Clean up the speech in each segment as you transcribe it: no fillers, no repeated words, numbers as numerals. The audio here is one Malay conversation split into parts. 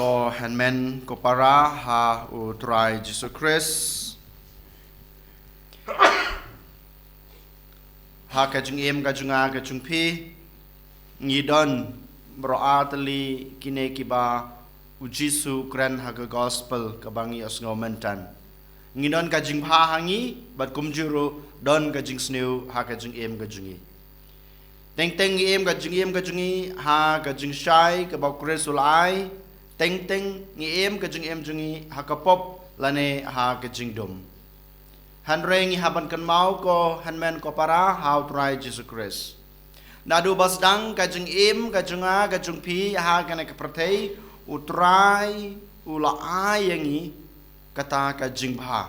ko hanmen ko para ha utrai Jesus Christ ha ka jung em ka junga ka jung pi ngidon bro atali kine kiba ujisu kren ha ka gospel ka bangi asngomentan ngidon ka jing pha hangi bat kumjuru don ka jing sneu ha ka jung em ka jungi teng teng em ka jungi ha ka jing shai ka ba kresulai teng teng em ka jing em jungi ha ka pop lane ha ka jing dum han reng haban kan mau ko han men ko para how try Jesus Christ nadu basdang ka jing em ka junga ka jung pi ha ka ne ka prathei utrai ula ai yangi kata ka jing bha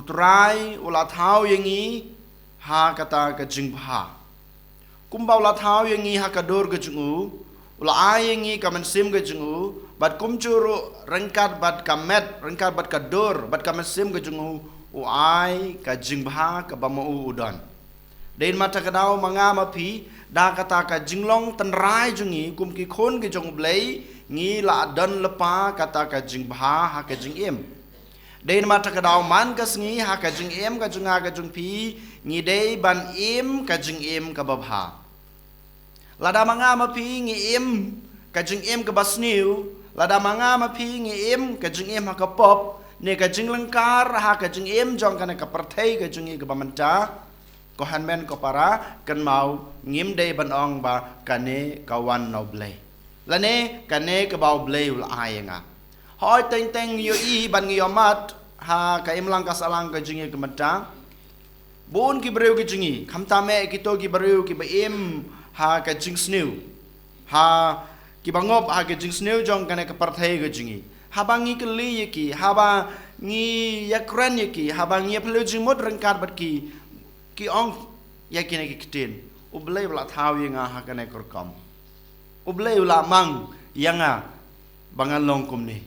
utrai ula thau yangi ha kata ka jing bha kumbau la thau yangi ha ka dor ka jungu ula ai yangi ka man sim ka jungu bat kumchuru rengkat bat kamet rengkat bat ka dor bat ka man sim ka jungu uai ka jingbha ka bamau udon dein mata kadau mangama pi da kata ka jinglong tenrai jungi kum ki khon ki jong blei ngi la dan lepa kata ka jingbha ha ka jingem dein mata kadau man ka sngi ha ka jingem ka junga ka jung pi ngi dei ban em ka jingem ka babha lada mangama pi ngi em ka jingem ka basniu lada mangama pi ngi em ka jingem ha ka pop ne ka jing lengkar ha ka jing em jong kana ka parthei ka jing ka bamanta ko hanmen ko para kan mau ngim dei ban ong ba kane ka wan no blei lane kane ka bau blei ul ayenga hoi teng teng yo i ban ngi yomat ha ka em lang ka salang ka jing ka mata bon ki breu ki jingi khamta me ki to ki breu ki ba em ha ka jing sneu ha ki bangop ha ka jing sneu jong kana ka parthei ka jingi habangi keli yaki haba ngi yakran yaki habangi pelujing mod rengkat bat ki ong yaki ne kitin ublei bla thau yanga hakane korkam ublei ula mang yanga bangan long kumni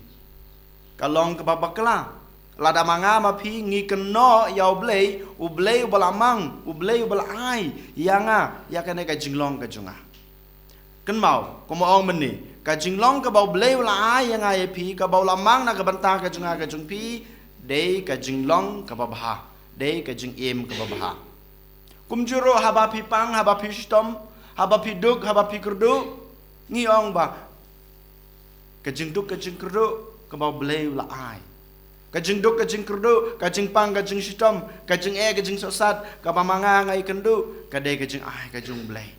kalong ke babakla lada manga ma phi ngi keno ya ublei bla mang ublei bla ai yanga yakane ka jinglong ka junga kan mau ko mo ong meni ka jinglong ka bau blei la ai yang ai pi ka bau lamang na ka banta ka junga ka jung pi dei ka jinglong ka babha dei ka jing em ka babha kumjuro haba pi pang haba pi stom haba pi duk haba pi kurdu ngi ong ba ka jing duk ka jing kurdu ka bau blei la ai ka jing duk ka jing kurdu ka jing pang ka jing stom ka jing ka jing sosat ka mamanga ngai kendu ka dei ka jing ai ka jung blei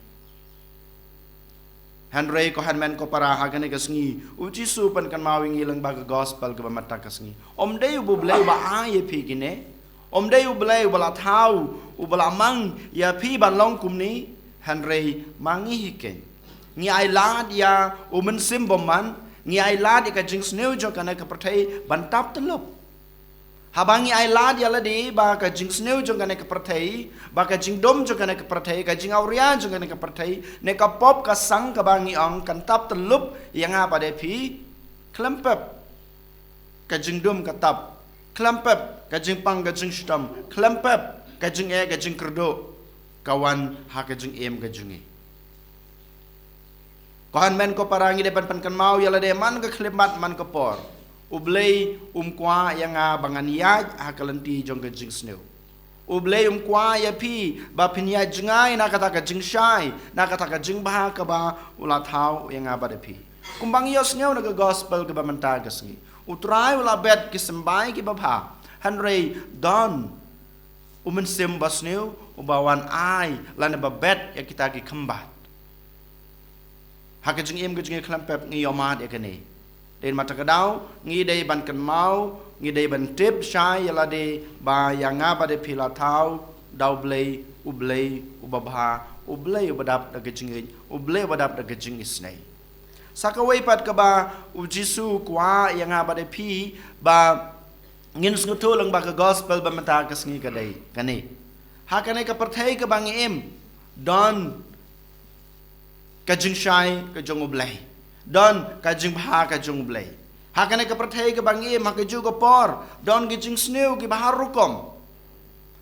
Henry ko hanmen ko para hagane kasngi uji su pan kan mawing ilang baga gospel ka mata kasngi om dei bu blei ba ai phi kine om dei u blei bala thau u bala mang ya phi ban long kumni Henry mangi hiken ngi ai lad ya u men sim bomman ngi ai lad ka jing sneu jo kana ka prathei ban tap telup habangi ai lad ya ladi ba ka jing sneu jo kana ka prathei ba ka jing dom jo kana ka prathei ka jing auria jo kana ka prathei ne ka pop ka sang ka bangi ong kan tap telup yang apa de phi klempep ka jing dom ka tap klempep ka jing pang ka jing stam klempep ka jing ka jing kerdo kawan ha ka jing em ka jungi kohan men ko parangi depan pan kan mau ya lade man ka khlemat man ka por ublei kwa yang bangan ya hakalenti jong ka jing sneu ublei kwa ya pi ba pinya jingai na kata ka jing shai na kata ka jing bah ka ba ula thau yang ba de pi kumbang yos sneu na ka gospel ka ba manta ka sngi utrai ula bet ki sembai ki ba pha hanrei don umen sim ba sneu ubawan ai lana ba bet ya kita ki kembat haka jing em ka jing klampep ngi yomat ya kane den mata kadau ngi dei ban kan mau ngi dei ban tip shai yala de ba yanga ba de pila thau dau blei ubabha ublei ubadap da gijing ublei ubadap da gijing isnai sakawai pat ka ba ujisu kwa yanga ba de pi ba ngin sngutu lang ba ka gospel ba mata ka sngi ka dei kani ha kane ka parthai ka bang em don ka jing shai ka jong ublei don ka jing bha ka jung blei hakane ka prathei ka bangi ma ka ju ka por don ki jing sneu ki bahar rukom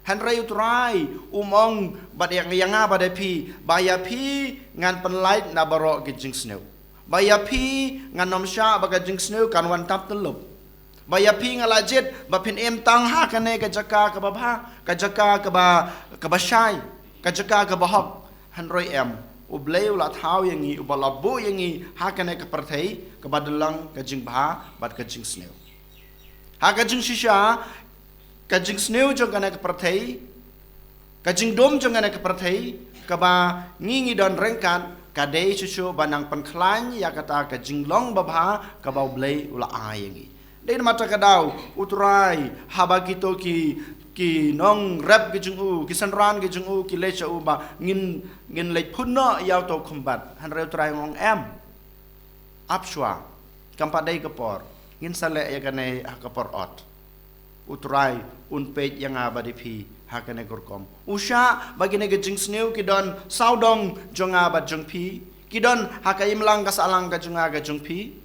han rai utrai umong bad yang pi baya pi ngan penlait na baro ki jing sneu baya phi nganom sha baga jing sneu kan wan tap telup baya phi ngalajet ba phin em tang ha kane ka jaka ka ba ka jaka ka ba shai ka jaka ka ba hok han roi em ubleu la thau yang i ubalabu yang i ha kane ka parthei ka badalang ka jing ba bat ka jing sneu ha ka jing shisha ka jing sneu jong kane ka parthei ka jing dom jong kane ka parthei ka ba ngi don rengkan kadai susu banang penklan ya kata ka jing long babha ka ba ublei ula ayangi dei mata kadau utrai haba kito ki nong rap ke jung u ki sanran ke jung u ki lecha u ba ngin lech phunno yaw to khumbat han reu trai ngong em apshwa kampa dei kapor ngin sale ya kane kapor ot utrai un pej yang abadi phi hakane kurkom usha bagine ke jing sneu ki don saudong jonga ba jong phi ki don hakai mlang ka salang ka junga ka jong phi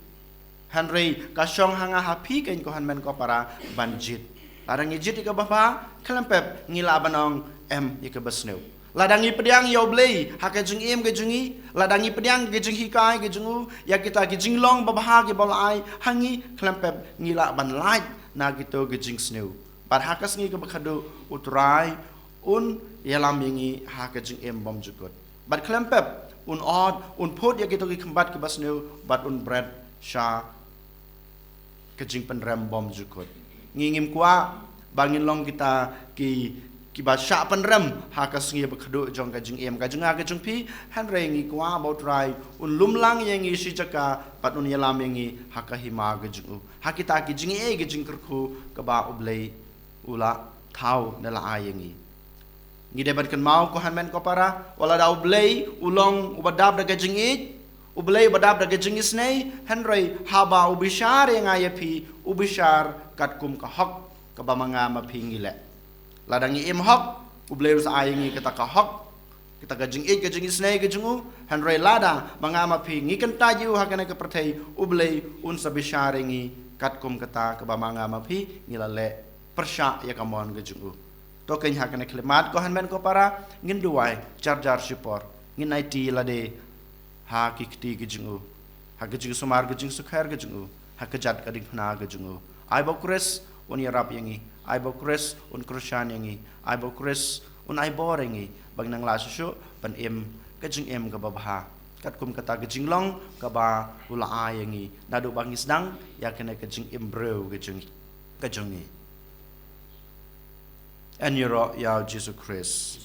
hanrei ka shong hanga hapi kain ko hanmen ko para banjit ladang ijit ka bapa klempep ngila banong em ika basneu ladangi pediang yo blei hakai jung em ke jungi ladangi pediang ke jung hikai ke jungu ya kita ke jing long babha ke bolai hangi klempep ngila ban lai na gitu ke jing sneu par hakas ngi ke bakhadu utrai un yalam yangi hakai jung em bom jukut bat klempep un od un pot ya gitu ke kembat ke basneu bat un bread sha kejing penrem bom jukut ngingim kwa bangin long kita ki ba sha penrem hakas ngi bakhadu jong kajing em kajing a kajing pi hanre ngi kwa about rai un lumlang yang ngi si jaka pat un yalam ngi hakahima kajing u hakita ki jing e kajing kerku ka ba ublei ula thau nala ayangi ngi debat kan mau ko hanmen ko para wala da ublei ulong ubadab da kajing e ublei badab daga jingis nei henry haba ubishar yang ayapi ubishar katkum ka hok ka bamanga mapingile ladangi im hok ublei us ayangi kita ka hok kita ka jingis nei ka jungu henry lada manga mapingi kan taju hakane ka perthai ublei un sabishar ngi katkum kata ka bamanga mapi ngilale persya ya kamon ka jungu to ken hakane klemat ko hanmen ko para ngin duai charjar support ngin IT lade ha kikti ke jungu ha ke jungu sumar ke jungu sukher ke jungu ha ke jat kading phna ke jungu ai bokres un yarap yangi ai bokres un krushan yangi ai bokres un ai bor yangi bang nang la su pan em ke jing em ka babha kat kum kata ke jing long ka ba ula ai yangi nadu bangis dang ya kena ke jing em bro ke jungi en yoro ya Jesus Christ.